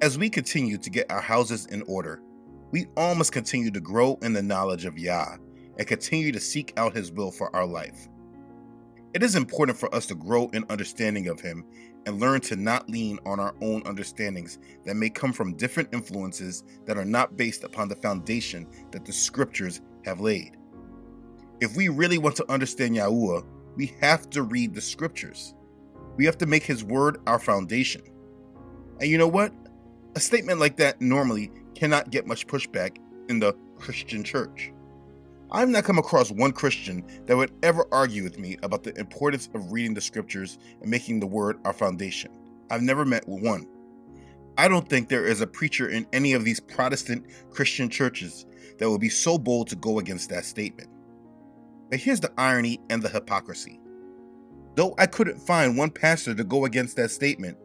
As we continue to get our houses in order, we all must continue to grow in the knowledge of Yah and continue to seek out His will for our life. It is important for us to grow in understanding of Him and learn to not lean on our own understandings that may come from different influences that are not based upon the foundation that the scriptures have laid. If we really want to understand Yahuwah, we have to read the scriptures. We have to make His word our foundation. And you know what? A statement like that normally cannot get much pushback in the Christian church. I've not come across one Christian that would ever argue with me about the importance of reading the scriptures and making the word our foundation. I've never met one. I don't think there is a preacher in any of these Protestant Christian churches that would be so bold to go against that statement. But here's the irony and the hypocrisy. Though I couldn't find one pastor to go against that statement,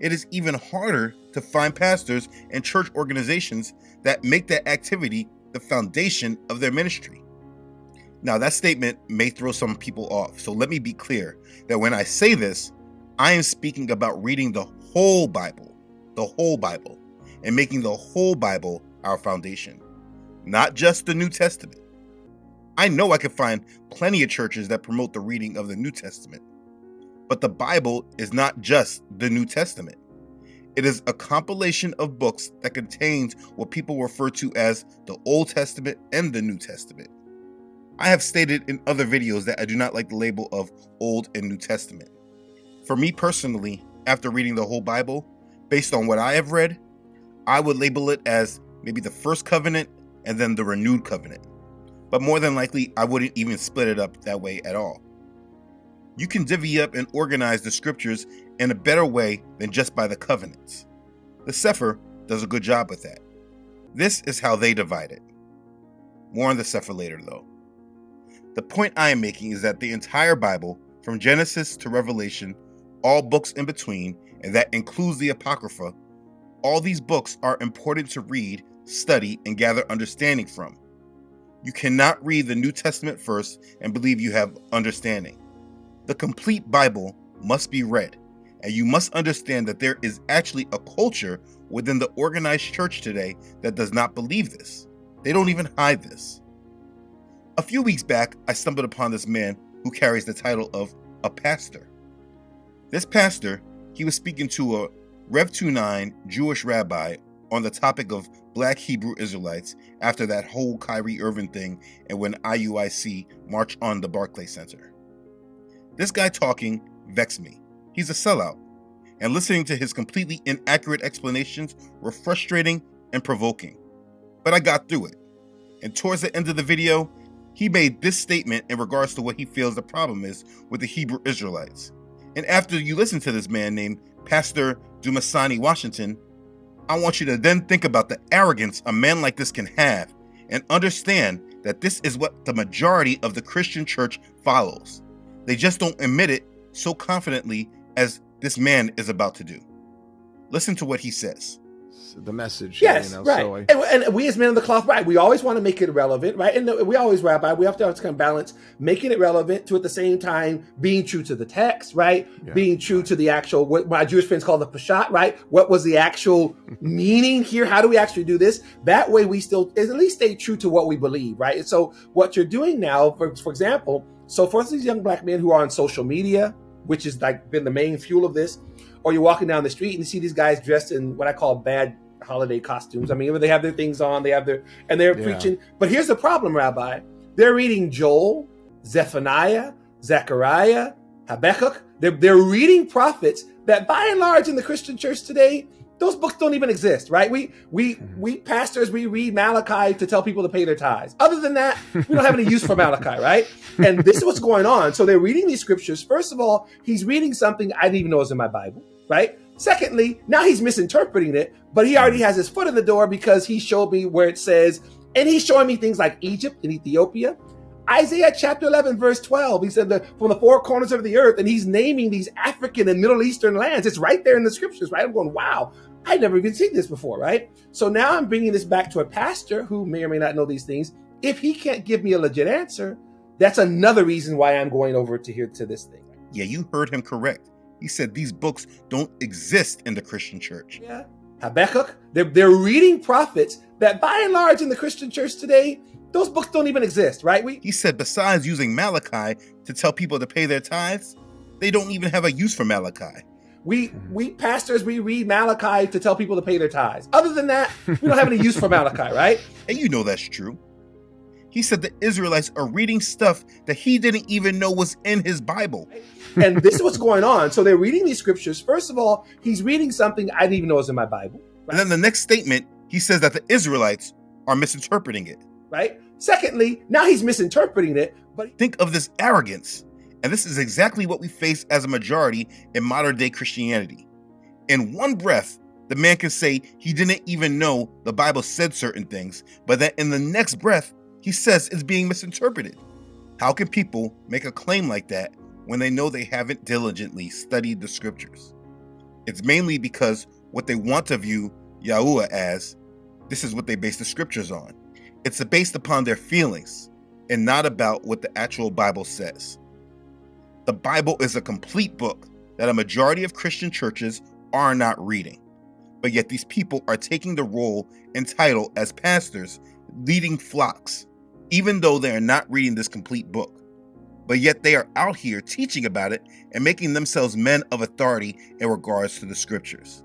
it is even harder to find pastors and church organizations that make that activity the foundation of their ministry. Now, that statement may throw some people off, so let me be clear that when I say this, I am speaking about reading the whole Bible, and making the whole Bible our foundation, not just the New Testament. I know I can find plenty of churches that promote the reading of the New Testament, but the Bible is not just the New Testament. It is a compilation of books that contains what people refer to as the Old Testament and the New Testament. I have stated in other videos that I do not like the label of Old and New Testament. For me personally, after reading the whole Bible, based on what I have read, I would label it as maybe the first covenant and then the renewed covenant. But more than likely, I wouldn't even split it up that way at all. You can divvy up and organize the scriptures in a better way than just by the covenants. The Sefer does a good job with that. This is how they divide it. More on the Sefer later though. The point I am making is that the entire Bible, from Genesis to Revelation, all books in between, and that includes the Apocrypha, all these books are important to read, study, and gather understanding from. You cannot read the New Testament first and believe you have understanding. The complete Bible must be read, and you must understand that there is actually a culture within the organized church today that does not believe this. They don't even hide this. A few weeks back, I stumbled upon this man who carries the title of a pastor. This pastor, he was speaking to a Rev 29 Jewish rabbi on the topic of Black Hebrew Israelites after that whole Kyrie Irving thing and when IUIC marched on the Barclays Center. This guy talking vexed me. He's a sellout, and listening to his completely inaccurate explanations were frustrating and provoking. But I got through it. And towards the end of the video, he made this statement in regards to what he feels the problem is with the Hebrew Israelites. And after you listen to this man named Pastor Dumasani Washington, I want you to then think about the arrogance a man like this can have and understand that this is what the majority of the Christian church follows. They just don't admit it so confidently as this man is about to do. Listen to what he says. The message. Yes, right. And we as men of the cloth, right, we always want to make it relevant, right? And we always, Rabbi, we have to kind of balance making it relevant to at the same time being true to the text, right? Yeah. Being true to the actual, what my Jewish friends call the Peshat, right? What was the actual meaning here? How do we actually do this? That way we still at least stay true to what we believe, right? And so what you're doing now, for example, so for these young black men who are on social media, which is like been the main fuel of this, or you're walking down the street and you see these guys dressed in what I call bad holiday costumes. I mean, they have their things on, they're preaching. But here's the problem, Rabbi. They're reading Joel, Zephaniah, Zechariah, Habakkuk. They're reading prophets that by and large in the Christian church today, those books don't even exist, right? We pastors, we read Malachi to tell people to pay their tithes. Other than that, we don't have any use for Malachi, right? And this is what's going on. So they're reading these scriptures. First of all, he's reading something I didn't even know was in my Bible, right? Secondly, now he's misinterpreting it, but he already has his foot in the door because he showed me where it says, and he's showing me things like Egypt and Ethiopia. Isaiah chapter 11, verse 12, he said that from the four corners of the earth, and he's naming these African and Middle Eastern lands. It's right there in the scriptures, right? I'm going, wow, I'd never even seen this before, right? So now I'm bringing this back to a pastor who may or may not know these things. If he can't give me a legit answer, that's another reason why I'm going over to here to this thing. Yeah, you heard him correct. He said these books don't exist in the Christian church. Yeah. Habakkuk. They're reading prophets that by and large in the Christian church today, those books don't even exist, right? He said besides using Malachi to tell people to pay their tithes, they don't even have a use for Malachi. We pastors, we read Malachi to tell people to pay their tithes. Other than that, we don't have any use for Malachi, right? And you know that's true. He said the Israelites are reading stuff that he didn't even know was in his Bible. And this is what's going on. So they're reading these scriptures. First of all, he's reading something I didn't even know was in my Bible. Right? And then the next statement, he says that the Israelites are misinterpreting it. Right? Secondly, now he's misinterpreting it. But think of this arrogance. And this is exactly what we face as a majority in modern day Christianity. In one breath, the man can say he didn't even know the Bible said certain things, but then in the next breath, he says it's being misinterpreted. How can people make a claim like that when they know they haven't diligently studied the scriptures? It's mainly because what they want to view Yahuwah as, this is what they base the scriptures on. It's based upon their feelings and not about what the actual Bible says. The Bible is a complete book that a majority of Christian churches are not reading. But yet these people are taking the role and title as pastors, leading flocks, even though they are not reading this complete book. But yet they are out here teaching about it and making themselves men of authority in regards to the scriptures.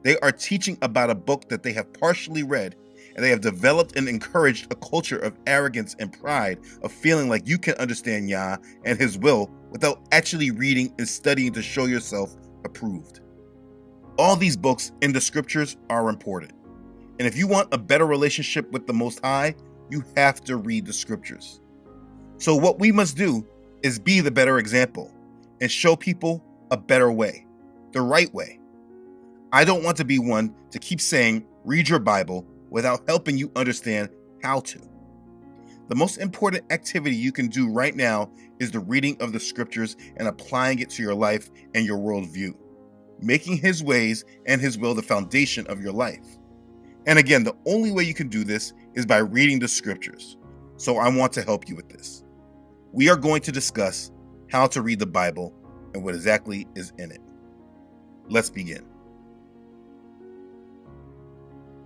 They are teaching about a book that they have partially read, and they have developed and encouraged a culture of arrogance and pride, of feeling like you can understand Yah and his will without actually reading and studying to show yourself approved. All these books in the scriptures are important. And if you want a better relationship with the Most High, you have to read the scriptures. So what we must do is be the better example and show people a better way, the right way. I don't want to be one to keep saying, read your Bible, without helping you understand how to. The most important activity you can do right now is the reading of the scriptures and applying it to your life and your worldview, making his ways and his will the foundation of your life. And again, the only way you can do this is by reading the scriptures. So I want to help you with this. We are going to discuss how to read the Bible and what exactly is in it. Let's begin.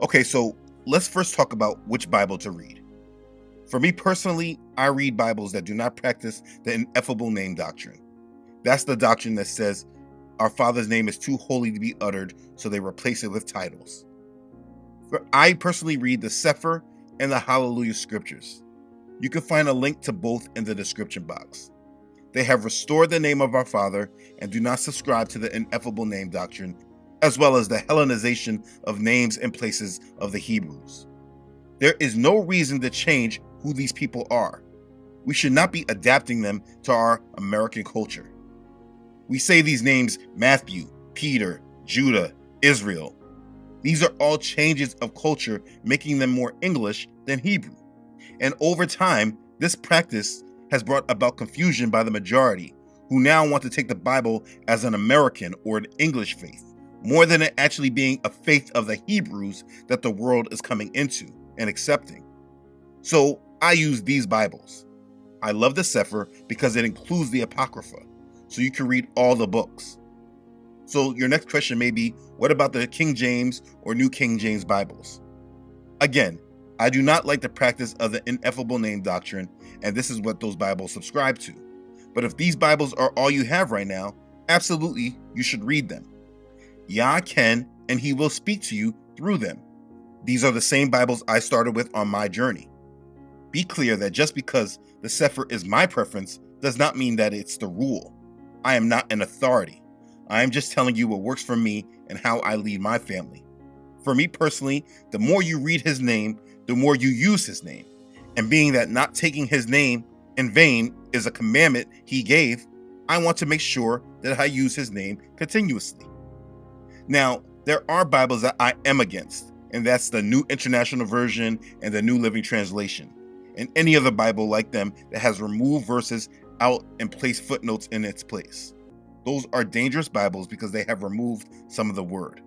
Okay, so let's first talk about which Bible to read. For me personally, I read Bibles that do not practice the ineffable name doctrine. That's the doctrine that says our Father's name is too holy to be uttered, so they replace it with titles. I personally read the Sefer and the Hallelujah scriptures. You can find a link to both in the description box. They have restored the name of our Father and do not subscribe to the ineffable name doctrine, as well as the Hellenization of names and places of the Hebrews. There is no reason to change who these people are. We should not be adapting them to our American culture. We say these names Matthew, Peter, Judah, Israel. These are all changes of culture, making them more English than Hebrew. And over time, this practice has brought about confusion by the majority, who now want to take the Bible as an American or an English faith, more than it actually being a faith of the Hebrews that the world is coming into and accepting. So I use these Bibles. I love the Sefer because it includes the Apocrypha, so you can read all the books. So your next question may be, what about the King James or New King James Bibles? Again, I do not like the practice of the ineffable name doctrine, and this is what those Bibles subscribe to. But if these Bibles are all you have right now, absolutely, you should read them. Yah can, and he will speak to you through them. These are the same Bibles I started with on my journey. Be clear that just because the Sefer is my preference does not mean that it's the rule. I am not an authority. I am just telling you what works for me and how I lead my family. For me personally, the more you read his name, the more you use his name. And being that not taking his name in vain is a commandment he gave, I want to make sure that I use his name continuously. Now, there are Bibles that I am against, and that's the New International Version and the New Living Translation, and any other Bible like them that has removed verses out and placed footnotes in its place. Those are dangerous Bibles because they have removed some of the word.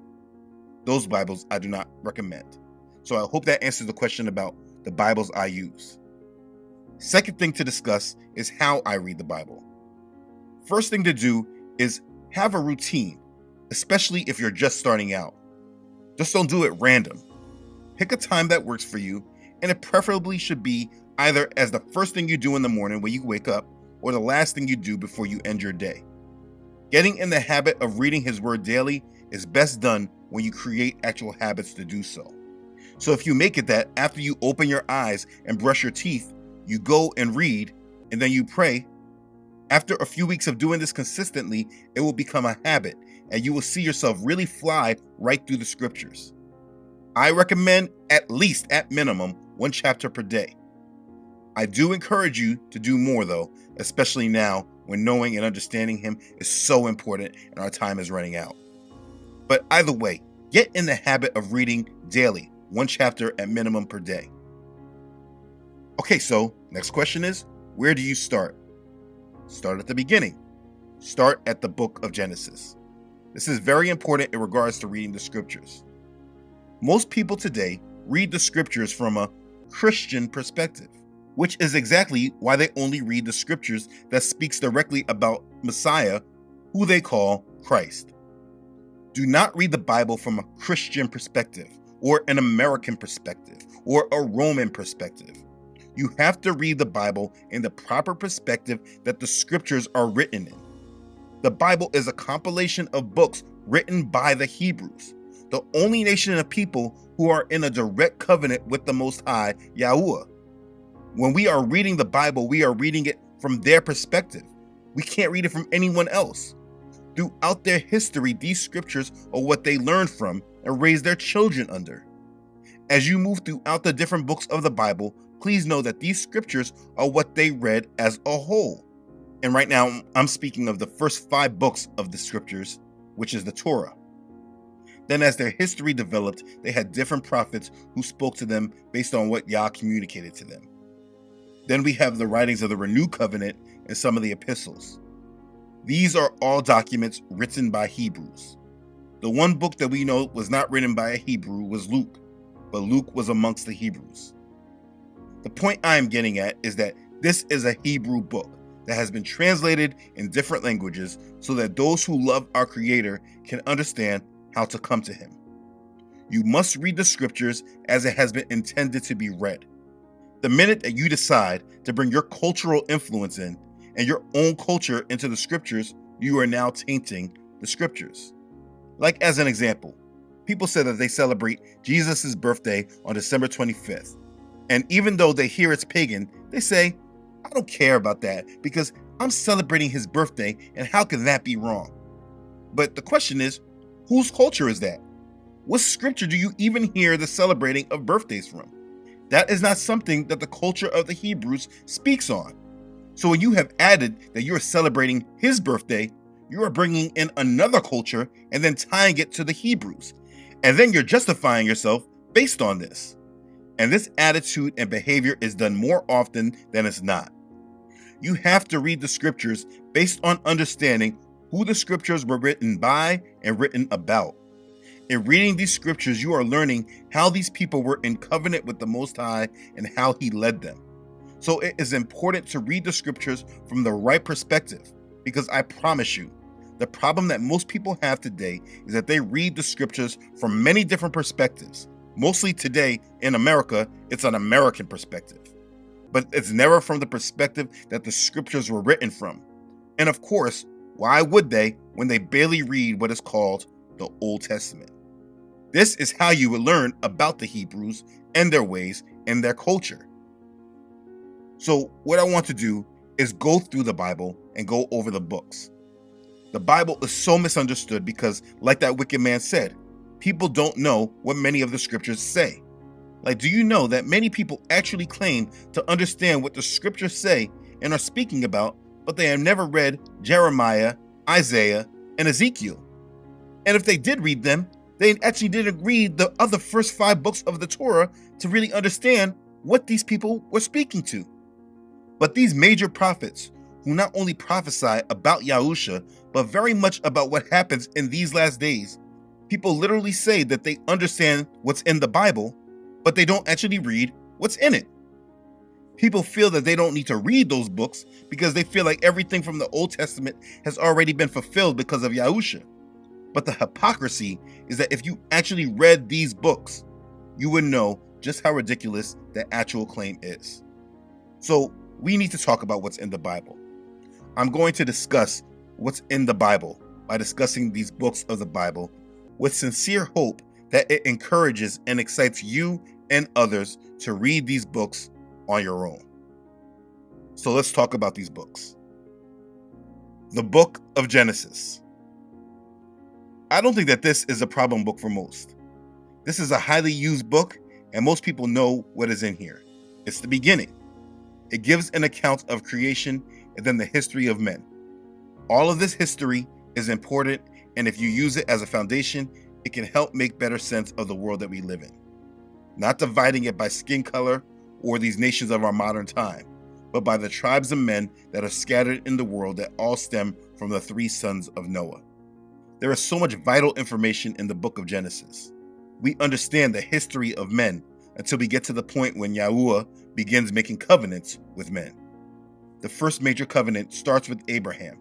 Those Bibles I do not recommend. So I hope that answers the question about the Bibles I use. Second thing to discuss is how I read the Bible. First thing to do is have a routine, especially if you're just starting out. Just don't do it random. Pick a time that works for you, and it preferably should be either as the first thing you do in the morning when you wake up or the last thing you do before you end your day. Getting in the habit of reading His Word daily is best done when you create actual habits to do so. So if you make it that after you open your eyes and brush your teeth, you go and read, and then you pray, after a few weeks of doing this consistently, it will become a habit, and you will see yourself really fly right through the scriptures. I recommend at least, at minimum, 1 chapter per day. I do encourage you to do more though, especially now when knowing and understanding Him is so important and our time is running out. But either way, get in the habit of reading daily, 1 chapter at minimum per day. Okay, so next question is, where do you start? Start at the beginning. Start at the book of Genesis. This is very important in regards to reading the scriptures. Most people today read the scriptures from a Christian perspective, which is exactly why they only read the scriptures that speaks directly about Messiah, who they call Christ. Do not read the Bible from a Christian perspective, or an American perspective, or a Roman perspective. You have to read the Bible in the proper perspective that the scriptures are written in. The Bible is a compilation of books written by the Hebrews, the only nation of people who are in a direct covenant with the Most High, Yahuwah. When we are reading the Bible, we are reading it from their perspective. We can't read it from anyone else. Throughout their history, these scriptures are what they learned from and raised their children under. As you move throughout the different books of the Bible, please know that these scriptures are what they read as a whole. And right now, I'm speaking of the first 5 books of the scriptures, which is the Torah. Then as their history developed, they had different prophets who spoke to them based on what Yah communicated to them. Then we have the writings of the Renewed Covenant and some of the epistles. These are all documents written by Hebrews. The one book that we know was not written by a Hebrew was Luke, but Luke was amongst the Hebrews. The point I am getting at is that this is a Hebrew book that has been translated in different languages so that those who love our Creator can understand how to come to Him. You must read the scriptures as it has been intended to be read. The minute that you decide to bring your cultural influence in and your own culture into the scriptures, you are now tainting the scriptures. Like as an example, people say that they celebrate Jesus' birthday on December 25th. And even though they hear it's pagan, they say, I don't care about that because I'm celebrating his birthday and how can that be wrong? But the question is, whose culture is that? What scripture do you even hear the celebrating of birthdays from? That is not something that the culture of the Hebrews speaks on. So when you have added that you're celebrating his birthday, you are bringing in another culture and then tying it to the Hebrews. And then you're justifying yourself based on this. And this attitude and behavior is done more often than it's not. You have to read the scriptures based on understanding who the scriptures were written by and written about. In reading these scriptures, you are learning how these people were in covenant with the Most High and how He led them. So it is important to read the scriptures from the right perspective, because I promise you, the problem that most people have today is that they read the scriptures from many different perspectives. Mostly today in America, it's an American perspective. But it's never from the perspective that the scriptures were written from. And of course, why would they when they barely read what is called the Old Testament? This is how you would learn about the Hebrews and their ways and their culture. So what I want to do is go through the Bible and go over the books. The Bible is so misunderstood because, like that wicked man said, people don't know what many of the scriptures say. Like, do you know that many people actually claim to understand what the scriptures say and are speaking about, but they have never read Jeremiah, Isaiah, and Ezekiel? And if they did read them, they actually didn't read the other first 5 books of the Torah to really understand what these people were speaking to. But these major prophets, who not only prophesy about Yahusha, but very much about what happens in these last days, people literally say that they understand what's in the Bible, but they don't actually read what's in it. People feel that they don't need to read those books because they feel like everything from the Old Testament has already been fulfilled because of Yahusha. But the hypocrisy is that if you actually read these books, you would know just how ridiculous that actual claim is. So we need to talk about what's in the Bible. I'm going to discuss what's in the Bible by discussing these books of the Bible with sincere hope that it encourages and excites you and others to read these books on your own. So let's talk about these books. The Book of Genesis. I don't think that this is a problem book for most. This is a highly used book, and most people know what is in here. It's the beginning. It gives an account of creation and then the history of men. All of this history is important, and if you use it as a foundation, it can help make better sense of the world that we live in. Not dividing it by skin color or these nations of our modern time, but by the tribes of men that are scattered in the world that all stem from the 3 sons of Noah. There is so much vital information in the book of Genesis. We understand the history of men until we get to the point when Yahuwah begins making covenants with men. The first major covenant starts with Abraham,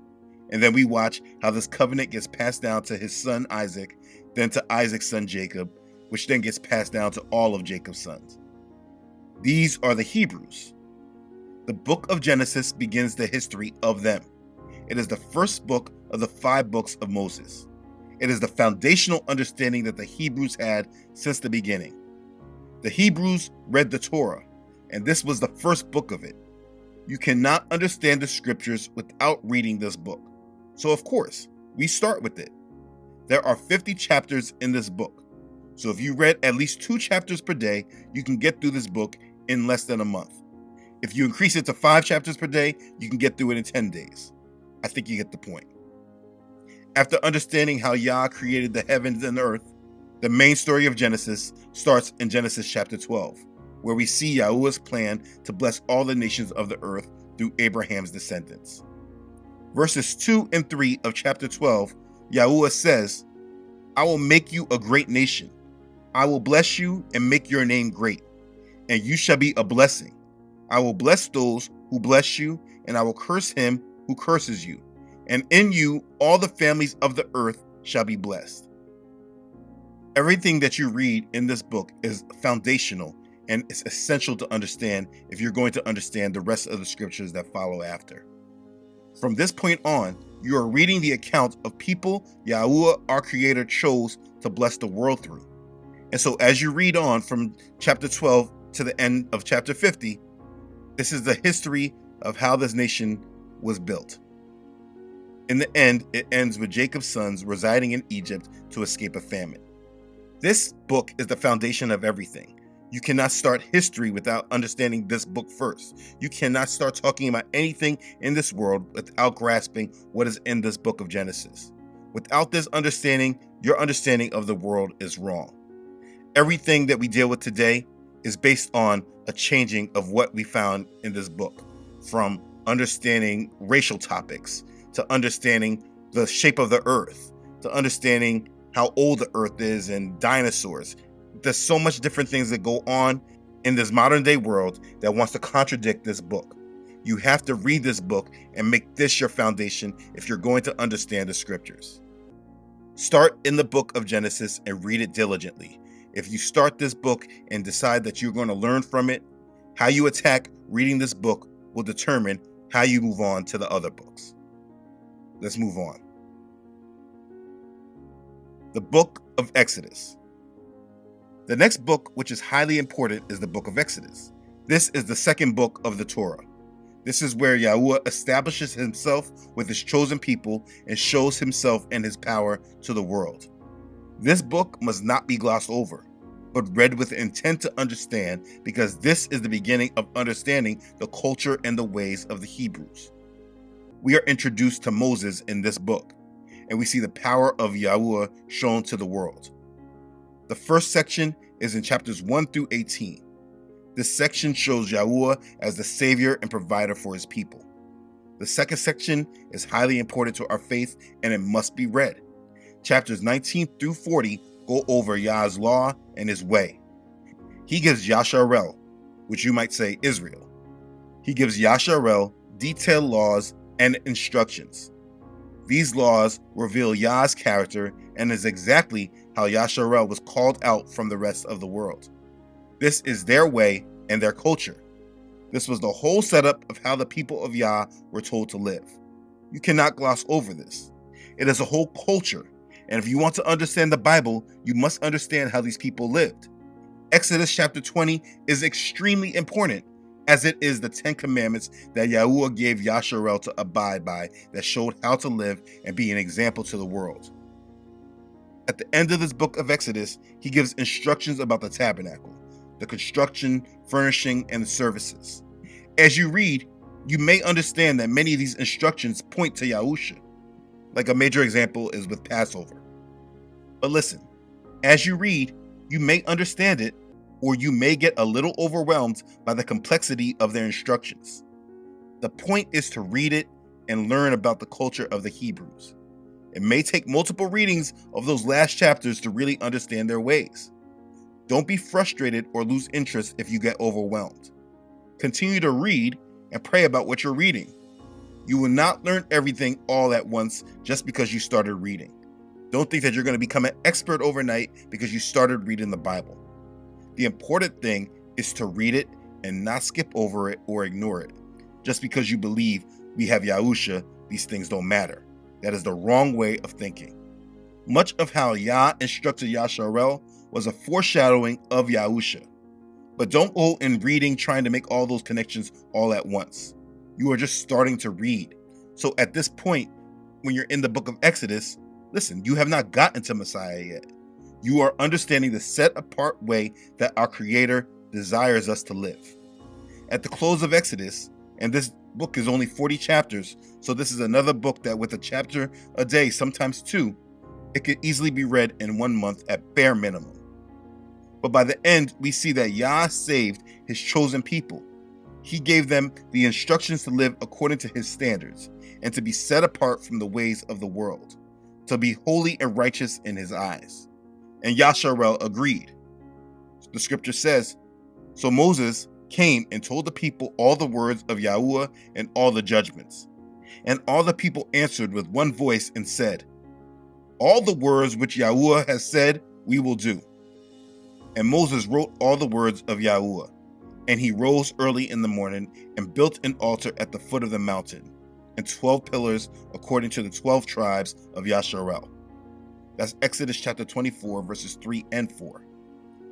and then we watch how this covenant gets passed down to his son Isaac, then to Isaac's son Jacob, which then gets passed down to all of Jacob's sons. These are the Hebrews. The book of Genesis begins the history of them. It is the first book of the 5 books of Moses. It is the foundational understanding that the Hebrews had since the beginning. The Hebrews read the Torah, and this was the first book of it. You cannot understand the scriptures without reading this book. So of course, we start with it. There are 50 chapters in this book. So if you read at least 2 chapters per day, you can get through this book in less than a month. If you increase it to 5 chapters per day, you can get through it in 10 days. I think you get the point. After understanding how Yah created the heavens and the earth, the main story of Genesis starts in Genesis chapter 12, where we see Yahuwah's plan to bless all the nations of the earth through Abraham's descendants. Verses 2 and 3 of chapter 12, Yahuwah says, "I will make you a great nation. I will bless you and make your name great, and you shall be a blessing. I will bless those who bless you, and I will curse him who curses you. And in you all the families of the earth shall be blessed." Everything that you read in this book is foundational, and it's essential to understand if you're going to understand the rest of the scriptures that follow after. From this point on, you are reading the account of people Yahuwah, our Creator, chose to bless the world through. And so as you read on from chapter 12 to the end of chapter 50, this is the history of how this nation was built. In the end, it ends with Jacob's sons residing in Egypt to escape a famine. This book is the foundation of everything. You cannot start history without understanding this book first. You cannot start talking about anything in this world without grasping what is in this book of Genesis. Without this understanding, your understanding of the world is wrong. Everything that we deal with today is based on a changing of what we found in this book, from understanding racial topics, to understanding the shape of the earth, to understanding how old the earth is and dinosaurs. There's so much different things that go on in this modern day world that wants to contradict this book. You have to read this book and make this your foundation if you're going to understand the scriptures. Start in the book of Genesis and read it diligently. If you start this book and decide that you're going to learn from it, how you attack reading this book will determine how you move on to the other books. Let's move on. The book of Exodus. The next book, which is highly important, is the book of Exodus. This is the second book of the Torah. This is where Yahuwah establishes himself with his chosen people and shows himself and his power to the world. This book must not be glossed over, but read with intent to understand, because this is the beginning of understanding the culture and the ways of the Hebrews. We are introduced to Moses in this book, and we see the power of Yahuwah shown to the world. The first section is in chapters 1 through 18. This section shows Yahuwah as the savior and provider for his people. The second section is highly important to our faith, and it must be read. Chapters 19 through 40 go over Yah's law and his way. He gives Yasharel, which you might say Israel. He gives Yasharel detailed laws and instructions. These laws reveal Yah's character and is exactly how Yasharel was called out from the rest of the world. This is their way and their culture. This was the whole setup of how the people of Yah were told to live. You cannot gloss over this. It is a whole culture, and if you want to understand the Bible, you must understand how these people lived. Exodus chapter 20 is extremely important, as it is the 10 commandments that Yahuwah gave Yasharel to abide by that showed how to live and be an example to the world. At the end of this book of Exodus, he gives instructions about the tabernacle, the construction, furnishing, and the services. As you read, you may understand that many of these instructions point to Yahusha. Like a major example is with Passover. But listen, as you read, you may understand it, or you may get a little overwhelmed by the complexity of their instructions. The point is to read it and learn about the culture of the Hebrews. It may take multiple readings of those last chapters to really understand their ways. Don't be frustrated or lose interest if you get overwhelmed. Continue to read and pray about what you're reading. You will not learn everything all at once just because you started reading. Don't think that you're going to become an expert overnight because you started reading the Bible. The important thing is to read it and not skip over it or ignore it. Just because you believe we have Yahusha, these things don't matter. That is the wrong way of thinking. Much of how Yah instructed Yasharel was a foreshadowing of Yahusha. But don't go in reading trying to make all those connections all at once. You are just starting to read. So at this point, when you're in the book of Exodus, listen, you have not gotten to Messiah yet. You are understanding the set-apart way that our Creator desires us to live. At the close of Exodus, and this book is only 40 chapters, so this is another book that with a chapter a day, sometimes two, it could easily be read in 1 month at bare minimum. But by the end, we see that Yah saved his chosen people. He gave them the instructions to live according to his standards and to be set apart from the ways of the world, to be holy and righteous in his eyes. And Yasharel agreed. The scripture says, "So Moses came and told the people all the words of Yahuwah and all the judgments. And all the people answered with one voice and said, 'All the words which Yahuwah has said, we will do.' And Moses wrote all the words of Yahuwah. And he rose early in the morning and built an altar at the foot of the mountain, and 12 pillars according to the 12 tribes of Yasharel." That's Exodus chapter 24, verses 3 and 4.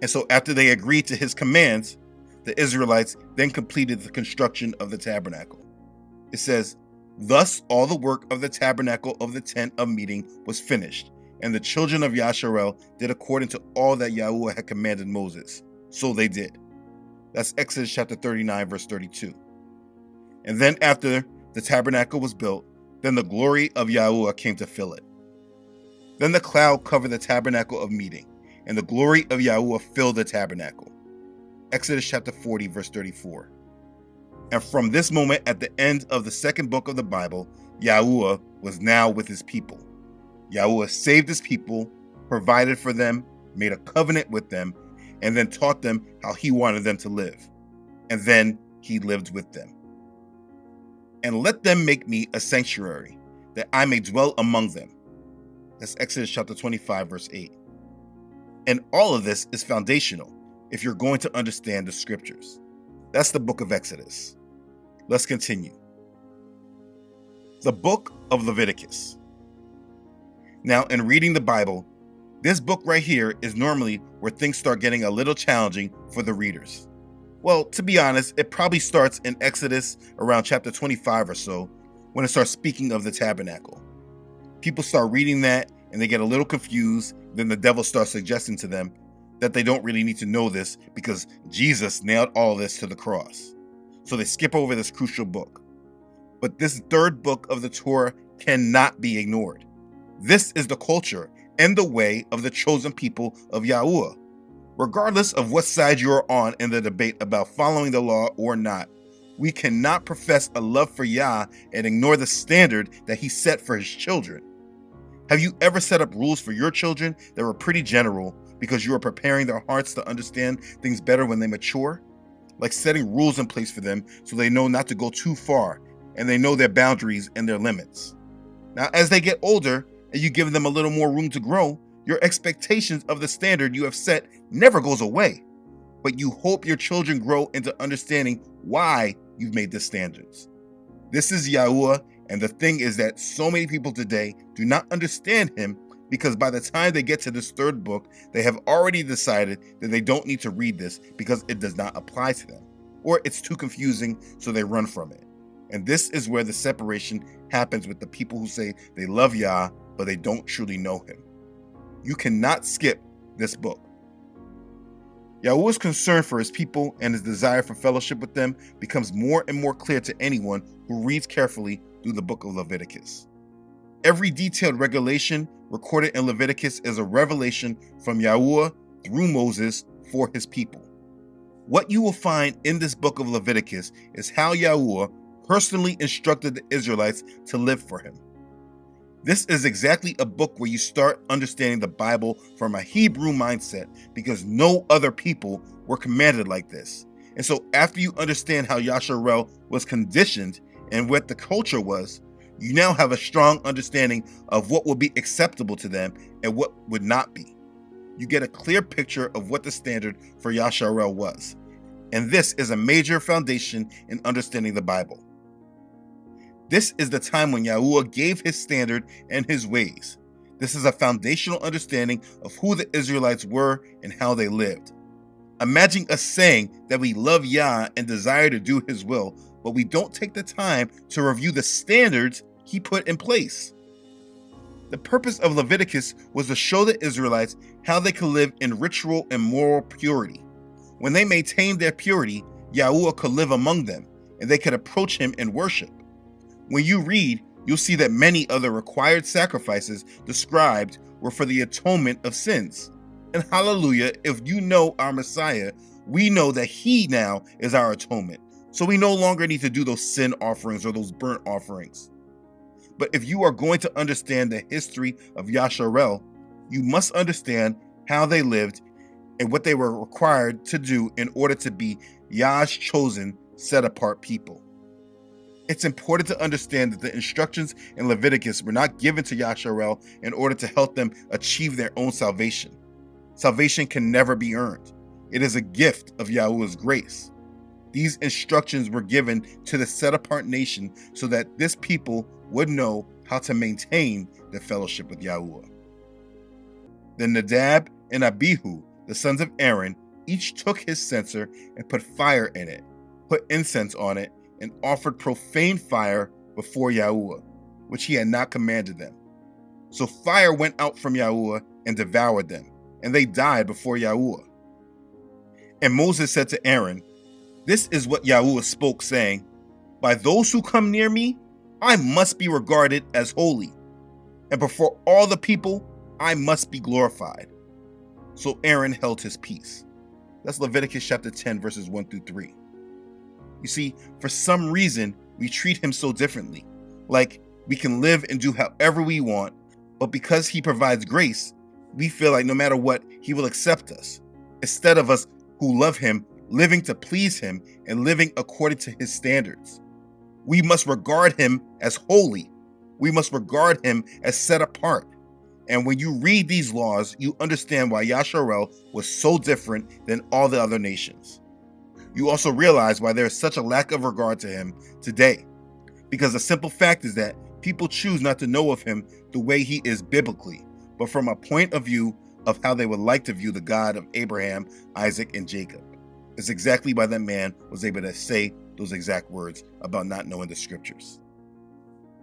And so after they agreed to his commands, the Israelites then completed the construction of the tabernacle. It says, "Thus all the work of the tabernacle of the tent of meeting was finished, and the children of Yasharel did according to all that Yahuwah had commanded Moses. So they did." That's Exodus chapter 39, verse 32. And then after the tabernacle was built, then the glory of Yahuwah came to fill it. Then the cloud covered the tabernacle of meeting, and the glory of Yahuwah filled the tabernacle. Exodus chapter 40, verse 34. And from this moment at the end of the second book of the Bible, Yahuwah was now with his people. Yahuwah saved his people, provided for them, made a covenant with them, and then taught them how he wanted them to live. And then he lived with them. "And let them make me a sanctuary, that I may dwell among them." That's Exodus chapter 25, verse 8. And all of this is foundational if you're going to understand the scriptures. That's the book of Exodus. Let's continue. The book of Leviticus. Now, in reading the Bible, this book right here is normally where things start getting a little challenging for the readers. Well, to be honest, it probably starts in Exodus around chapter 25 or so, when it starts speaking of the tabernacle. People start reading that and they get a little confused. Then the devil starts suggesting to them that they don't really need to know this because Jesus nailed all this to the cross. So they skip over this crucial book. But this third book of the Torah cannot be ignored. This is the culture and the way of the chosen people of Yahuwah. Regardless of what side you are on in the debate about following the law or not, we cannot profess a love for Yah and ignore the standard that he set for his children. Have you ever set up rules for your children that were pretty general because you are preparing their hearts to understand things better when they mature? Like setting rules in place for them so they know not to go too far and they know their boundaries and their limits. Now, as they get older, and you give them a little more room to grow, your expectations of the standard you have set never goes away. But you hope your children grow into understanding why you've made the standards. This is Yahuwah, and the thing is that so many people today do not understand him because by the time they get to this third book, they have already decided that they don't need to read this because it does not apply to them, or it's too confusing, so they run from it. And this is where the separation happens with the people who say they love Yah, but they don't truly know him. You cannot skip this book. Yahuwah's concern for his people and his desire for fellowship with them becomes more and more clear to anyone who reads carefully through the book of Leviticus. Every detailed regulation recorded in Leviticus is a revelation from Yahuwah through Moses for his people. What you will find in this book of Leviticus is how Yahuwah personally instructed the Israelites to live for him. This is exactly a book where you start understanding the Bible from a Hebrew mindset because no other people were commanded like this. And so after you understand how Yasharel was conditioned and what the culture was, you now have a strong understanding of what would be acceptable to them and what would not be. You get a clear picture of what the standard for Yasharel was. And this is a major foundation in understanding the Bible. This is the time when Yahuwah gave his standard and his ways. This is a foundational understanding of who the Israelites were and how they lived. Imagine us saying that we love Yah and desire to do his will, but we don't take the time to review the standards he put in place. The purpose of Leviticus was to show the Israelites how they could live in ritual and moral purity. When they maintained their purity, Yahuwah could live among them, and they could approach him in worship. When you read, you'll see that many of the required sacrifices described were for the atonement of sins. And hallelujah, if you know our Messiah, we know that he now is our atonement. So we no longer need to do those sin offerings or those burnt offerings. But if you are going to understand the history of Yasharel, you must understand how they lived and what they were required to do in order to be Yah's chosen, set-apart people. It's important to understand that the instructions in Leviticus were not given to Yasharel in order to help them achieve their own salvation. Salvation can never be earned. It is a gift of Yahuwah's grace. These instructions were given to the set-apart nation so that this people would know how to maintain their fellowship with Yahuwah. Then Nadab and Abihu, the sons of Aaron, each took his censer and put fire in it, put incense on it, and offered profane fire before Yahuwah, which he had not commanded them. So fire went out from Yahuwah and devoured them, and they died before Yahuwah. And Moses said to Aaron, "This is what Yahuwah spoke, saying, by those who come near me, I must be regarded as holy, and before all the people, I must be glorified." So Aaron held his peace. That's Leviticus chapter 10, verses 1 through 3. You see, for some reason, we treat him so differently. Like we can live and do however we want, but because he provides grace, we feel like no matter what, he will accept us. Instead of us who love him, living to please him and living according to his standards. We must regard him as holy. We must regard him as set apart. And when you read these laws, you understand why Yasharel was so different than all the other nations. You also realize why there is such a lack of regard to him today. Because the simple fact is that people choose not to know of him the way he is biblically, but from a point of view of how they would like to view the God of Abraham, Isaac, and Jacob. It's exactly why that man was able to say those exact words about not knowing the scriptures.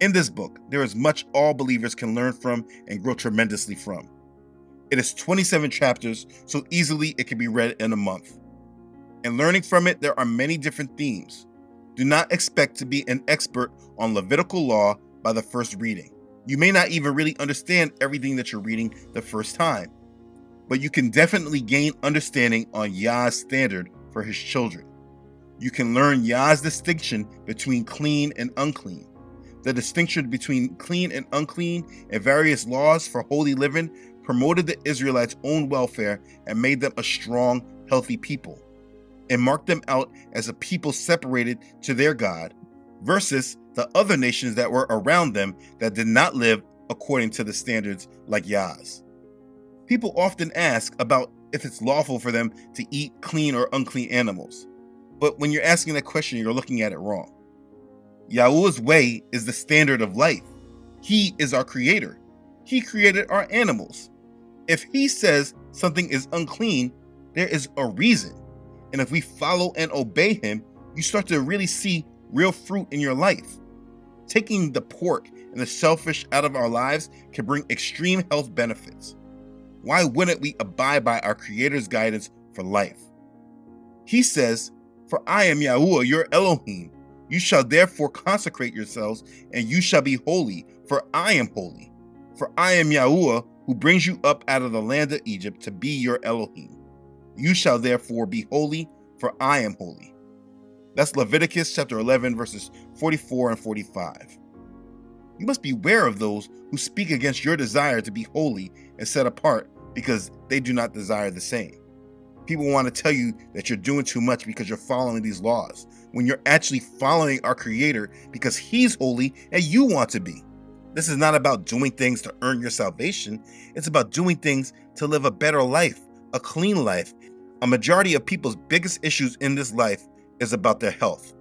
In this book, there is much all believers can learn from and grow tremendously from. It is 27 chapters, so easily it can be read in a month. And learning from it, there are many different themes. Do not expect to be an expert on Levitical law by the first reading. You may not even really understand everything that you're reading the first time, but you can definitely gain understanding on Yah's standard for his children. You can learn Yah's distinction between clean and unclean. The distinction between clean and unclean and various laws for holy living promoted the Israelites' own welfare and made them a strong, healthy people, and marked them out as a people separated to their God versus the other nations that were around them that did not live according to the standards like Yah's. People often ask about if it's lawful for them to eat clean or unclean animals. But when you're asking that question, you're looking at it wrong. Yahuwah's way is the standard of life. He is our creator. He created our animals. If he says something is unclean, there is a reason. And if we follow and obey him, you start to really see real fruit in your life. Taking the pork and the shellfish out of our lives can bring extreme health benefits. Why wouldn't we abide by our Creator's guidance for life? He says, "For I am Yahuwah, your Elohim. You shall therefore consecrate yourselves, and you shall be holy, for I am holy. For I am Yahuwah, who brings you up out of the land of Egypt to be your Elohim. You shall therefore be holy, for I am holy." That's Leviticus chapter 11, verses 44 and 45. You must beware of those who speak against your desire to be holy and set apart because they do not desire the same. People want to tell you that you're doing too much because you're following these laws, when you're actually following our Creator because He's holy and you want to be. This is not about doing things to earn your salvation. It's about doing things to live a better life, a clean life. A majority of people's biggest issues in this life is about their health.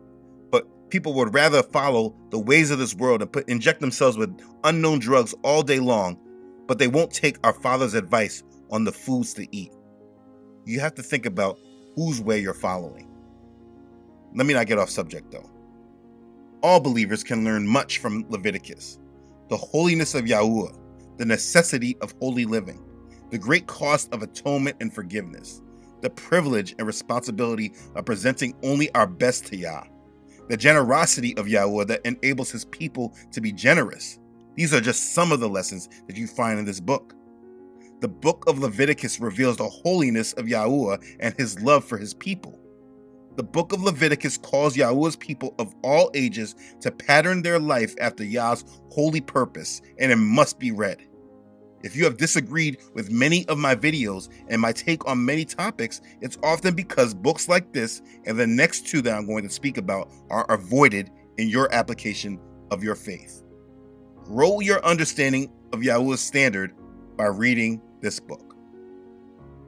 But people would rather follow the ways of this world and inject themselves with unknown drugs all day long, but they won't take our Father's advice on the foods to eat. You have to think about whose way you're following. Let me not get off subject though. All believers can learn much from Leviticus. The holiness of Yahuwah, the necessity of holy living, the great cost of atonement and forgiveness, the privilege and responsibility of presenting only our best to Yah, the generosity of Yahuwah that enables his people to be generous. These are just some of the lessons that you find in this book. The book of Leviticus reveals the holiness of Yahuwah and his love for his people. The book of Leviticus calls Yahuwah's people of all ages to pattern their life after Yah's holy purpose, and it must be read. If you have disagreed with many of my videos and my take on many topics, it's often because books like this and the next two that I'm going to speak about are avoided in your application of your faith. Grow your understanding of Yahuwah's standard by reading this book.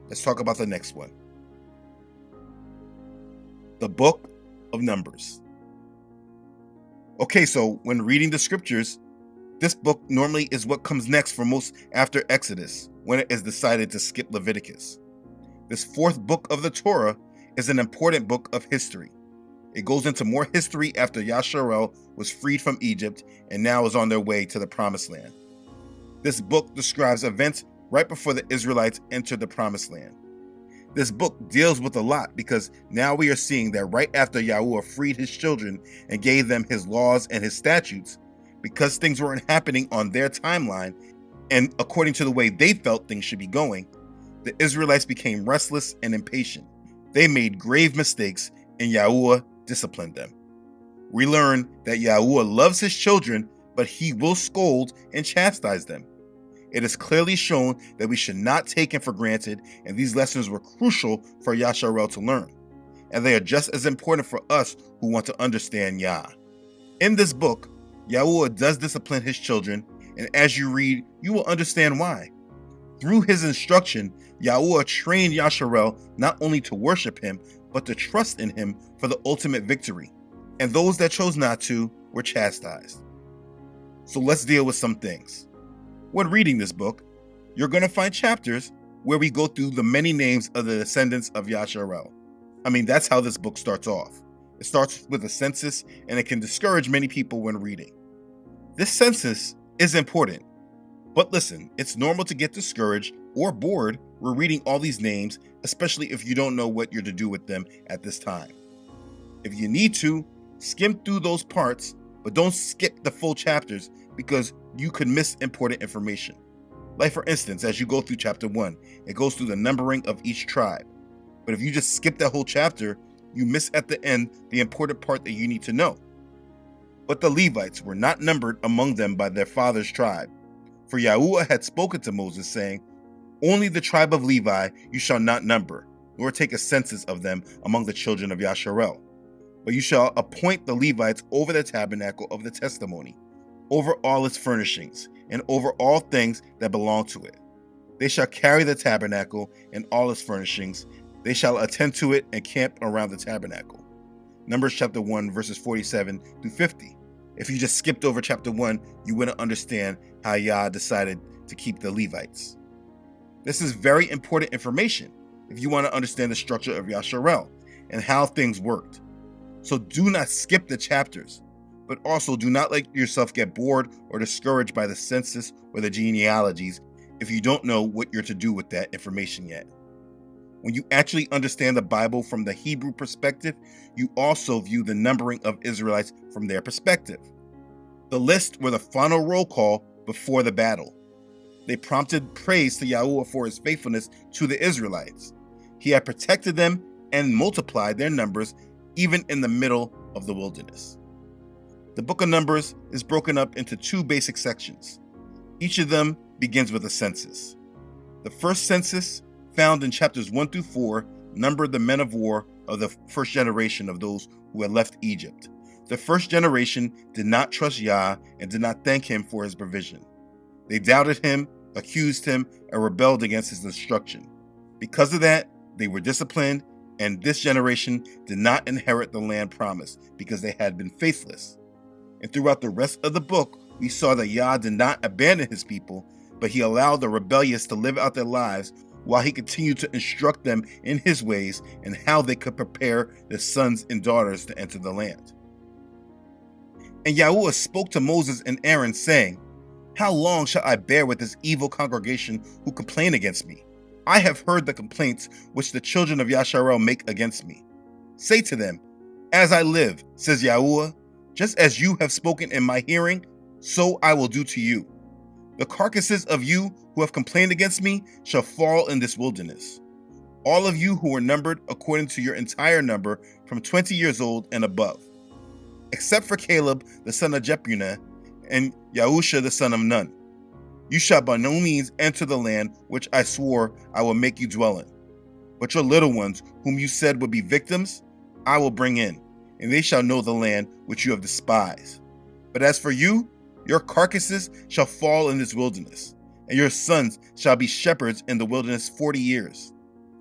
Let's talk about the next one. The book of Numbers. Okay, so when reading the scriptures, this book normally is what comes next for most after Exodus, when it is decided to skip Leviticus. This fourth book of the Torah is an important book of history. It goes into more history after Yasharel was freed from Egypt and now is on their way to the Promised Land. This book describes events right before the Israelites entered the Promised Land. This book deals with a lot because now we are seeing that right after Yahuwah freed his children and gave them his laws and his statutes, because things weren't happening on their timeline and according to the way they felt things should be going, the Israelites became restless and impatient. They made grave mistakes and Yahuwah disciplined them. We learn that Yahuwah loves his children, but he will scold and chastise them. It is clearly shown that we should not take him for granted, and these lessons were crucial for Yasharel to learn. And they are just as important for us who want to understand Yah. In this book, Yahuwah does discipline his children, and as you read, you will understand why. Through his instruction, Yahuwah trained Yasharel not only to worship him, but to trust in him for the ultimate victory. And those that chose not to were chastised. So let's deal with some things. When reading this book, you're going to find chapters where we go through the many names of the descendants of Yasharel. I mean, that's how this book starts off. It starts with a census, and it can discourage many people when reading. This census is important, but listen, it's normal to get discouraged or bored when reading all these names, especially if you don't know what you're to do with them at this time. If you need to, skim through those parts, but don't skip the full chapters because you could miss important information. Like for instance, as you go through chapter 1, it goes through the numbering of each tribe. But if you just skip that whole chapter, you miss at the end the important part that you need to know. But the Levites were not numbered among them by their father's tribe. For Yahuwah had spoken to Moses, saying, "Only the tribe of Levi you shall not number, nor take a census of them among the children of Yasharel. But you shall appoint the Levites over the tabernacle of the testimony, over all its furnishings, and over all things that belong to it. They shall carry the tabernacle and all its furnishings. They shall attend to it and camp around the tabernacle. Numbers chapter 1, verses 47 through 50. If you just skipped over chapter 1, you wouldn't understand how Yah decided to keep the Levites. This is very important information if you want to understand the structure of Yasharel and how things worked. So do not skip the chapters, but also do not let yourself get bored or discouraged by the census or the genealogies if you don't know what you're to do with that information yet. When you actually understand the Bible from the Hebrew perspective, you also view the numbering of Israelites from their perspective. The list were the final roll call before the battle. They prompted praise to Yahuwah for his faithfulness to the Israelites. He had protected them and multiplied their numbers even in the middle of the wilderness. The book of Numbers is broken up into two basic sections. Each of them begins with a census. The first census, found in chapters 1 through 4, numbered the men of war of the first generation of those who had left Egypt. The first generation did not trust Yah and did not thank him for his provision. They doubted him, accused him, and rebelled against his instruction. Because of that, they were disciplined, and this generation did not inherit the land promised because they had been faithless. And throughout the rest of the book, we saw that Yah did not abandon his people, but he allowed the rebellious to live out their lives while he continued to instruct them in his ways and how they could prepare their sons and daughters to enter the land. And Yahuwah spoke to Moses and Aaron, saying, "How long shall I bear with this evil congregation who complain against me? I have heard the complaints which the children of Yasharel make against me. Say to them, as I live, says Yahuwah, just as you have spoken in my hearing, so I will do to you. The carcasses of you who have complained against me shall fall in this wilderness. All of you who are numbered according to your entire number from 20 years old and above, except for Caleb the son of Jephunneh and Yahusha the son of Nun. You shall by no means enter the land which I swore I will make you dwell in. But your little ones, whom you said would be victims, I will bring in, and they shall know the land which you have despised. But as for you, your carcasses shall fall in this wilderness, and your sons shall be shepherds in the wilderness 40 years,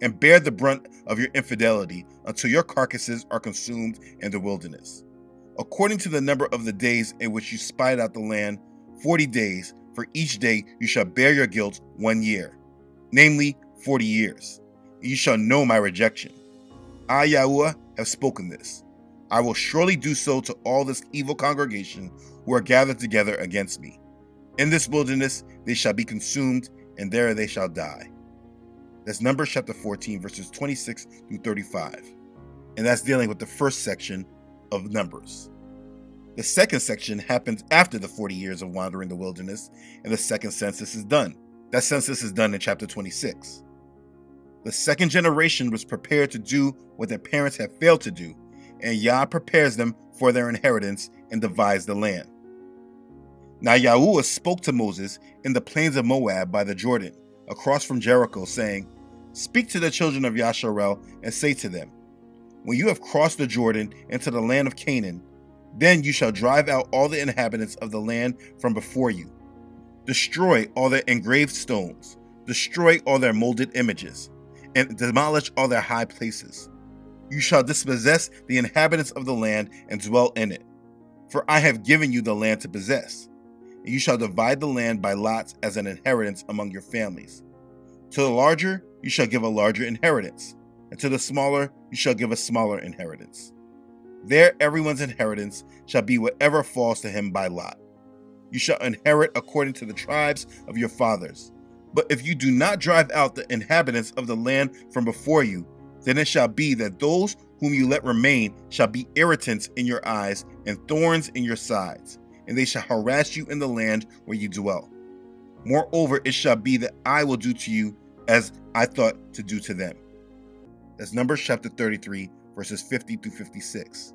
and bear the brunt of your infidelity until your carcasses are consumed in the wilderness. According to the number of the days in which you spied out the land, 40 days, for each day you shall bear your guilt 1 year, namely 40 years. And you shall know my rejection. I, Yahuwah, have spoken this. I will surely do so to all this evil congregation who are gathered together against me. In this wilderness they shall be consumed, and there they shall die." That's Numbers chapter 14, verses 26 through 35. And that's dealing with the first section of Numbers. The second section happens after the 40 years of wandering the wilderness, and the second census is done. That census is done in chapter 26. The second generation was prepared to do what their parents had failed to do, and Yah prepares them for their inheritance and divides the land. Now Yahuwah spoke to Moses in the plains of Moab by the Jordan, across from Jericho, saying, "Speak to the children of Yasharel and say to them, when you have crossed the Jordan into the land of Canaan, then you shall drive out all the inhabitants of the land from before you. Destroy all their engraved stones, destroy all their molded images, and demolish all their high places. You shall dispossess the inhabitants of the land and dwell in it. For I have given you the land to possess. And you shall divide the land by lots as an inheritance among your families. To the larger you shall give a larger inheritance, and to the smaller you shall give a smaller inheritance. There everyone's inheritance shall be whatever falls to him by lot. You shall inherit according to the tribes of your fathers. But if you do not drive out the inhabitants of the land from before you, then it shall be that those whom you let remain shall be irritants in your eyes and thorns in your sides, and they shall harass you in the land where you dwell. Moreover, it shall be that I will do to you as I thought to do to them." That's Numbers chapter 33, verses 50 through 56.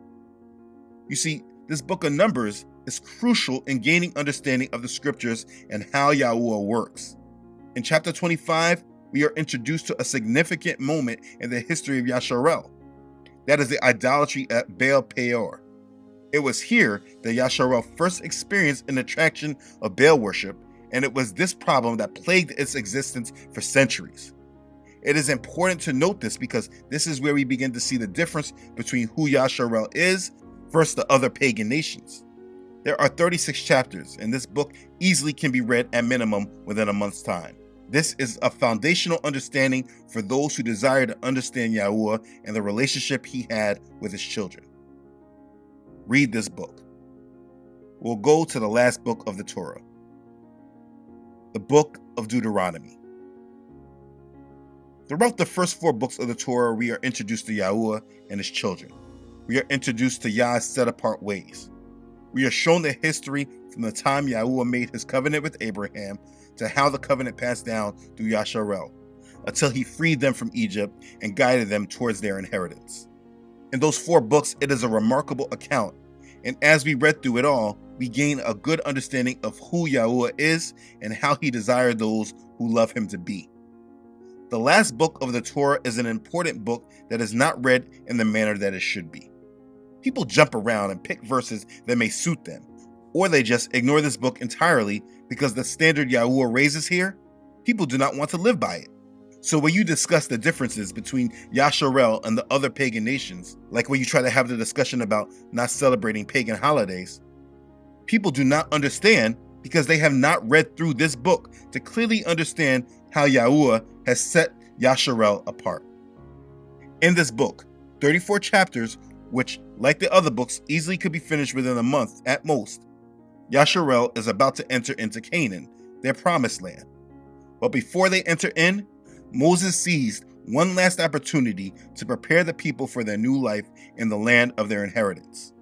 You see, this book of Numbers is crucial in gaining understanding of the scriptures and how Yahuwah works. In chapter 25, we are introduced to a significant moment in the history of Yasharel. That is the idolatry at Baal Peor. It was here that Yasharel first experienced an attraction of Baal worship, and it was this problem that plagued its existence for centuries. It is important to note this because this is where we begin to see the difference between who Yasharel is versus the other pagan nations. There are 36 chapters, and this book easily can be read at minimum within a month's time. This is a foundational understanding for those who desire to understand Yahuwah and the relationship he had with his children. Read this book. We'll go to the last book of the Torah, the book of Deuteronomy. Throughout the first 4 books of the Torah, we are introduced to Yahuwah and his children. We are introduced to Yah's set-apart ways. We are shown the history from the time Yahuwah made his covenant with Abraham to how the covenant passed down through Yasharel, until he freed them from Egypt and guided them towards their inheritance. In those 4 books, it is a remarkable account, and as we read through it all, we gain a good understanding of who Yahuwah is and how he desired those who love him to be. The last book of the Torah is an important book that is not read in the manner that it should be. People jump around and pick verses that may suit them, or they just ignore this book entirely because the standard Yahuwah raises here, people do not want to live by it. So when you discuss the differences between Yasharel and the other pagan nations, like when you try to have the discussion about not celebrating pagan holidays, people do not understand because they have not read through this book to clearly understand how Yahuwah has set Yasharel apart. In this book, 34 chapters, which, like the other books, easily could be finished within a month at most, Yasharel is about to enter into Canaan, their promised land. But before they enter in, Moses seized one last opportunity to prepare the people for their new life in the land of their inheritance.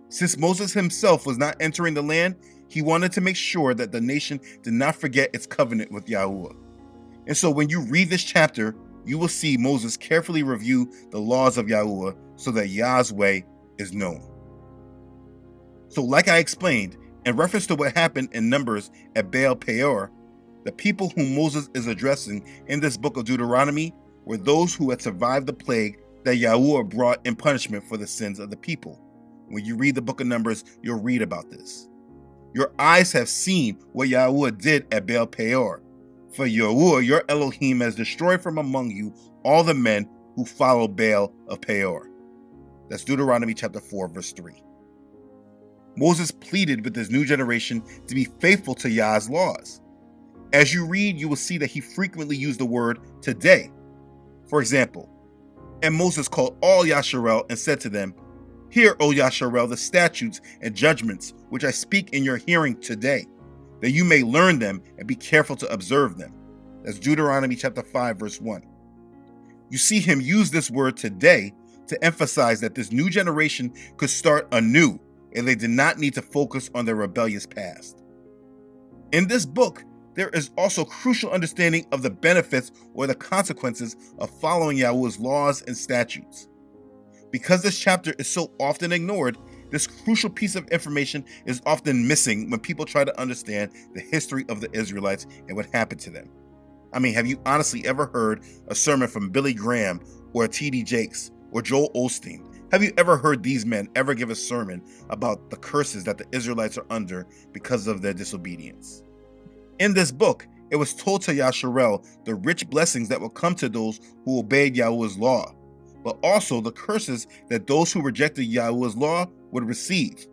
Since Moses himself was not entering the land, he wanted to make sure that the nation did not forget its covenant with Yahuwah. And so when you read this chapter, you will see Moses carefully review the laws of Yahuwah so that Yah's way is known. So like I explained, in reference to what happened in Numbers at Baal Peor, the people whom Moses is addressing in this book of Deuteronomy were those who had survived the plague that Yahuwah brought in punishment for the sins of the people. When you read the book of Numbers, you'll read about this. Your eyes have seen what Yahuwah did at Baal Peor. For Yahuwah, your Elohim, has destroyed from among you all the men who follow Baal of Peor. That's Deuteronomy chapter 4, verse 3. Moses pleaded with this new generation to be faithful to Yah's laws. As you read, you will see that he frequently used the word today. For example, and Moses called all Yasharel and said to them, "Hear, O Yasharel, the statutes and judgments which I speak in your hearing today, that you may learn them and be careful to observe them." That's Deuteronomy chapter 5, verse 1. You see him use this word today to emphasize that this new generation could start anew and they did not need to focus on their rebellious past. In this book, there is also crucial understanding of the benefits or the consequences of following Yahuwah's laws and statutes. Because this chapter is so often ignored, this crucial piece of information is often missing when people try to understand the history of the Israelites and what happened to them. I mean, have you honestly ever heard a sermon from Billy Graham or T.D. Jakes or Joel Osteen? Have you ever heard these men ever give a sermon about the curses that the Israelites are under because of their disobedience? In this book, it was told to Yasharel the rich blessings that will come to those who obeyed Yahuwah's law, but also the curses that those who rejected Yahuwah's law would receive.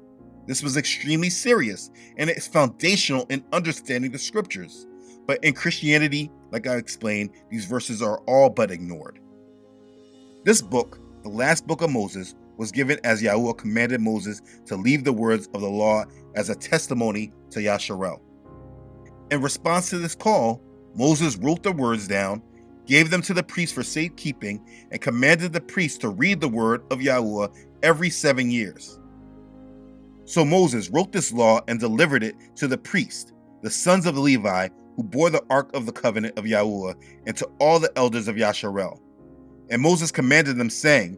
This was extremely serious, and it's foundational in understanding the scriptures. But in Christianity, like I explained, these verses are all but ignored. This book, the last book of Moses, was given as Yahuwah commanded Moses to leave the words of the law as a testimony to Yasharel. In response to this call, Moses wrote the words down, gave them to the priest for safekeeping, and commanded the priest to read the word of Yahuwah every 7 years. So Moses wrote this law and delivered it to the priest, the sons of Levi, who bore the ark of the covenant of Yahuwah, and to all the elders of Yasharel. And Moses commanded them, saying,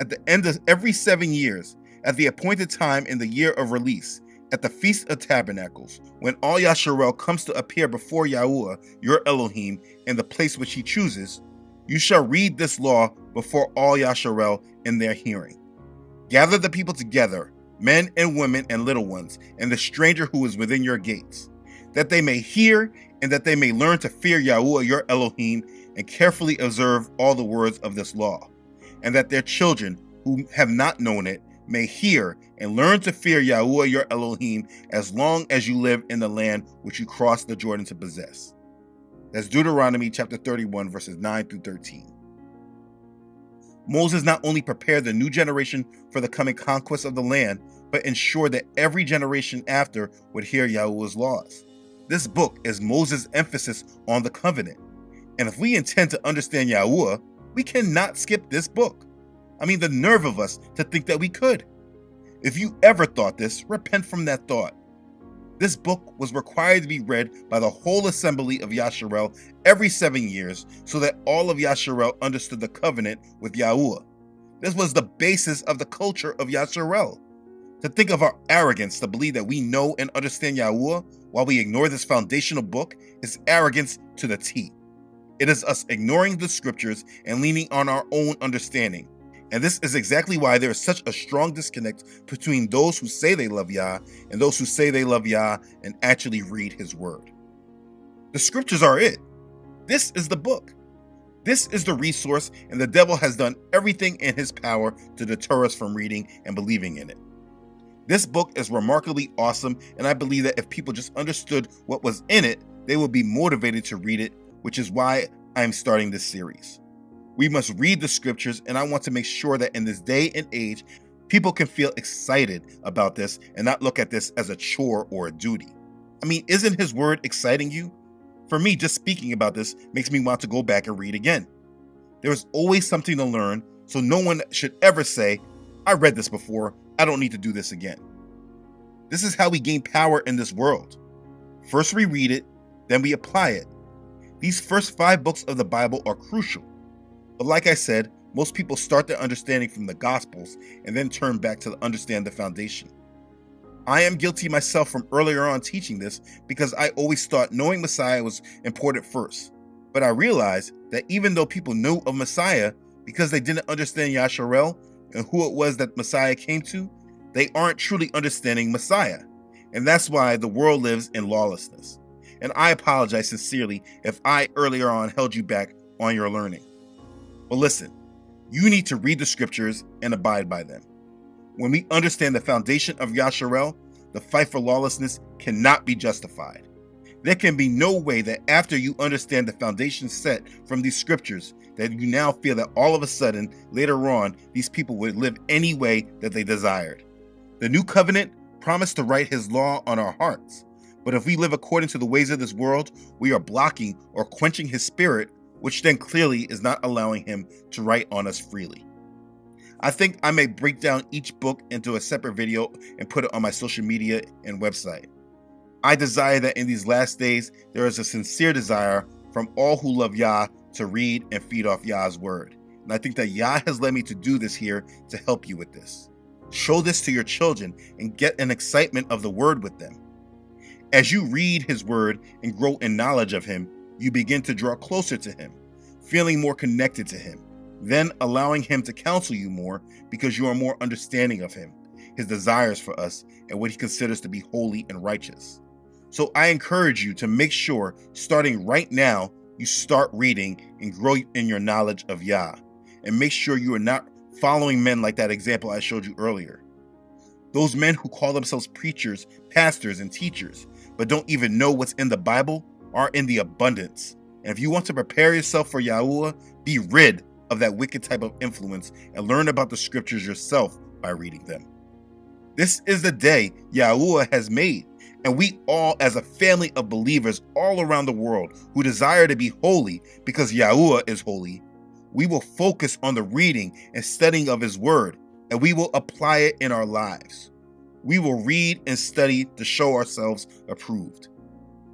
"At the end of every 7 years, at the appointed time in the year of release, at the Feast of Tabernacles, when all Yasharel comes to appear before Yahuwah, your Elohim, in the place which he chooses, you shall read this law before all Yasharel in their hearing. Gather the people together, men and women and little ones, and the stranger who is within your gates, that they may hear and that they may learn to fear Yahuwah your Elohim and carefully observe all the words of this law, and that their children who have not known it may hear and learn to fear Yahuwah your Elohim as long as you live in the land which you crossed the Jordan to possess. That's Deuteronomy chapter 31, verses 9 through 13. Moses not only prepared the new generation for the coming conquest of the land, but ensured that every generation after would hear Yahuwah's laws. This book is Moses' emphasis on the covenant. And if we intend to understand Yahuwah, we cannot skip this book. I mean, the nerve of us to think that we could. If you ever thought this, repent from that thought. This book was required to be read by the whole assembly of Yasharel every 7 years so that all of Yasharel understood the covenant with Yahuwah. This was the basis of the culture of Yasharel. To think of our arrogance to believe that we know and understand Yahuwah while we ignore this foundational book is arrogance to the T. It is us ignoring the scriptures and leaning on our own understanding. And this is exactly why there is such a strong disconnect between those who say they love Yah and those who say they love Yah and actually read his word. The scriptures are it. This is the book. This is the resource, and the devil has done everything in his power to deter us from reading and believing in it. This book is remarkably awesome, and I believe that if people just understood what was in it, they would be motivated to read it, which is why I am starting this series. We must read the scriptures, and I want to make sure that in this day and age, people can feel excited about this and not look at this as a chore or a duty. I mean, isn't his word exciting you? For me, just speaking about this makes me want to go back and read again. There is always something to learn, so no one should ever say, I read this before, I don't need to do this again. This is how we gain power in this world. First we read it, then we apply it. These first 5 books of the Bible are crucial. But like I said, most people start their understanding from the Gospels and then turn back to understand the foundation. I am guilty myself from earlier on teaching this because I always thought knowing Messiah was important first. But I realized that even though people knew of Messiah, because they didn't understand Yasharel and who it was that Messiah came to, they aren't truly understanding Messiah. And that's why the world lives in lawlessness. And I apologize sincerely if I earlier on held you back on your learning. But listen, you need to read the scriptures and abide by them. When we understand the foundation of Yasharel, the fight for lawlessness cannot be justified. There can be no way that after you understand the foundation set from these scriptures, that you now feel that all of a sudden, later on, these people would live any way that they desired. The new covenant promised to write his law on our hearts. But if we live according to the ways of this world, we are blocking or quenching his spirit, which then clearly is not allowing him to write on us freely. I think I may break down each book into a separate video and put it on my social media and website. I desire that in these last days, there is a sincere desire from all who love Yah to read and feed off Yah's word. And I think that Yah has led me to do this here to help you with this. Show this to your children and get an excitement of the word with them. As you read his word and grow in knowledge of him, you begin to draw closer to him, feeling more connected to him, then allowing him to counsel you more because you are more understanding of him, his desires for us, and what he considers to be holy and righteous. So I encourage you to make sure, starting right now, you start reading and grow in your knowledge of Yah. And make sure you are not following men like that example I showed you earlier. Those men who call themselves preachers, pastors, and teachers, but don't even know what's in the Bible, are in the abundance. And if you want to prepare yourself for Yahuwah, be rid of that wicked type of influence and learn about the scriptures yourself by reading them. This is the day Yahuwah has made, and we all as a family of believers all around the world who desire to be holy because Yahuwah is holy, we will focus on the reading and studying of his word, and we will apply it in our lives. We will read and study to show ourselves approved.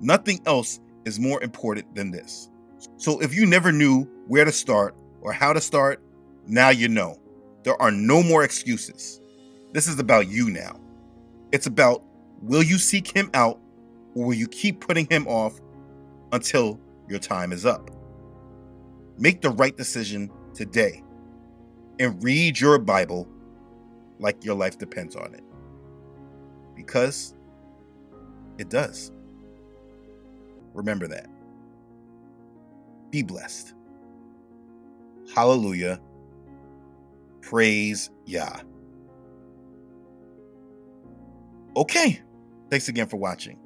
Nothing else is more important than this. So if you never knew where to start or how to start, now you know. There are no more excuses. This is about you now. It's about, will you seek him out or will you keep putting him off until your time is up? Make the right decision today and read your Bible like your life depends on it. Because it does. Remember that. Be blessed. Hallelujah. Praise Yah. Okay, thanks again for watching.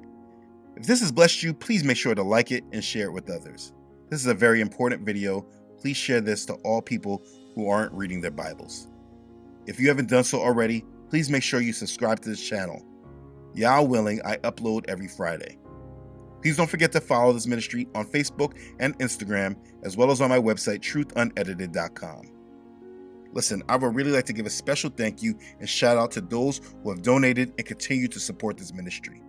If this has blessed you, please make sure to like it and share it with others. This is a very important video. Please share this to all people who aren't reading their Bibles. If you haven't done so already, please make sure you subscribe to this channel. Yah willing, I upload every Friday. Please don't forget to follow this ministry on Facebook and Instagram, as well as on my website, truthunedited.com. Listen, I would really like to give a special thank you and shout out to those who have donated and continue to support this ministry.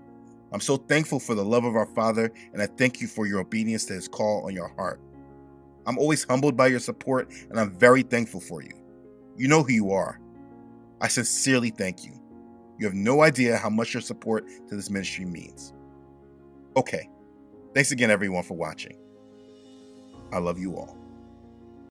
I'm so thankful for the love of our Father, and I thank you for your obedience to his call on your heart. I'm always humbled by your support, and I'm very thankful for you. You know who you are. I sincerely thank you. You have no idea how much your support to this ministry means. Okay, thanks again everyone for watching. I love you all.